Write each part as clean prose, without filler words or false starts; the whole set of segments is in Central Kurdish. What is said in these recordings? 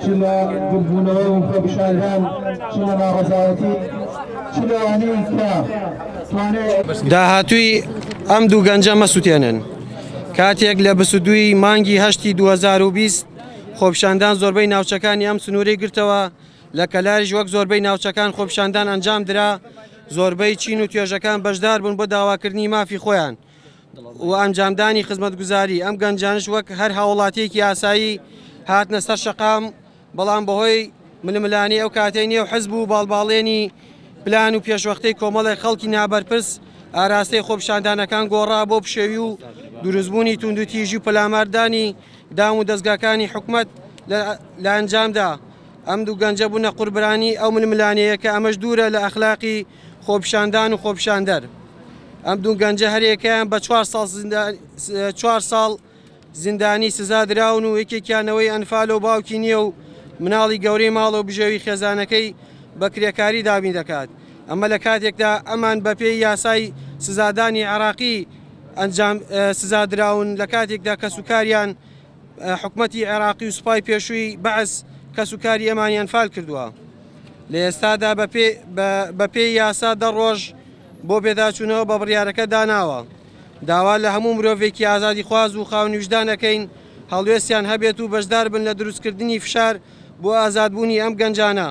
چلە گربوونەوە و خۆبیشاندان چلە ناڕەزایەتی چلەوانەی کە توانێت داهاتووی ئەم دوو گەنجە مەسووتێنن. کاتێک لە 22 مانگی هەشتی 2020 خۆپیشاندان زۆربەی ناوچەکانی ئەم سنوورەی گرتەوە لە کەلاریش وەک زۆربەی ناوچەکان خۆپیشاندان ئەنجام درا. زۆربەی چین و توێژەکان بەشدار بوون بۆ داواکردنی مافی خۆیان و ئەنجامدانی خزمەتگوزاری. ئەم گەنجانش وەک هەر هاوڵاتیەکی ئاسایی هاتنە سەر شەقام، بەڵام بەهۆی ململانی ئەو کاتەی نێو حزب و باڵباڵێنی پلان و پێشوەختەی کۆمەڵی خەڵکی نابەرپرس ئاراستەی خۆپیشاندانەکان گۆڕا بۆ پشێوی و دروستبوونی توندوتیژی و پەلاماردانی دام و دەستگاکانی حکومەت لە ئەنجامدا. ئەم دوو گەنجە بوونە قوربانی ئەو ململانەیە کە ئەمەش دوورە لە ئەخلاقی خۆپیشاندان و خۆپیشاندەر. ئەم دوو گەنجە هەرێکیان بە 4 ساڵ زیندانی سزا دراون و یەکێکیانەوەی ئەنفال و باوکی نییە و مناڵی گەورەی ماڵە و بژێوی خێزانەکەی بە کرێکاری دابین دەکات. ئەمە لە کاتێکدا ئەمان بە پێی یاسای سزادانی عێراقی ئەنجام سزا دراون، لە کاتێکدا کەسوکاریان حکومەتی عێراقی و سوپای پێشووی بەعس کەسوکاری ئەمانی ئەنفال کردووە. لە ئێستادا بە پێی یاسا 10 ڕۆژ بۆ بێداچوونەوە بە بڕیارەکە داناوە. داوا لە هەموو مرۆڤێکی ئازادی خواز و خاوەنی وجدانەکەین هەڵوێستیان هەبێت و بەشدار بن لە دروستکردنی فشار بۆ ئازادبوونی ئەم گەنجانە،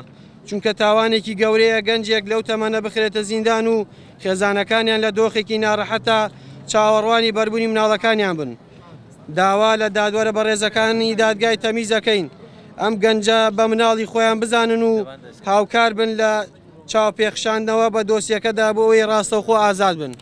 چونکە تاوانێکی گەورەیە گەنجێک لەو تەمەنە بخرێتە زیندان و خێزانەکانیان لە دۆخێکی ناڕەحەتە چاوەڕوانی بەربوونی مناڵەکانیان بن. داوا لە دادوەرە بەڕێزەکانی دادگای تەمیزەکەین ئەم گەنجە بە مناڵی خۆیان بزانن و هاوکار بن لە چاوپێخشاندنەوە بە دۆسیەکەدا بۆ ئەوەی ڕاستەوخۆ ئازاد بن.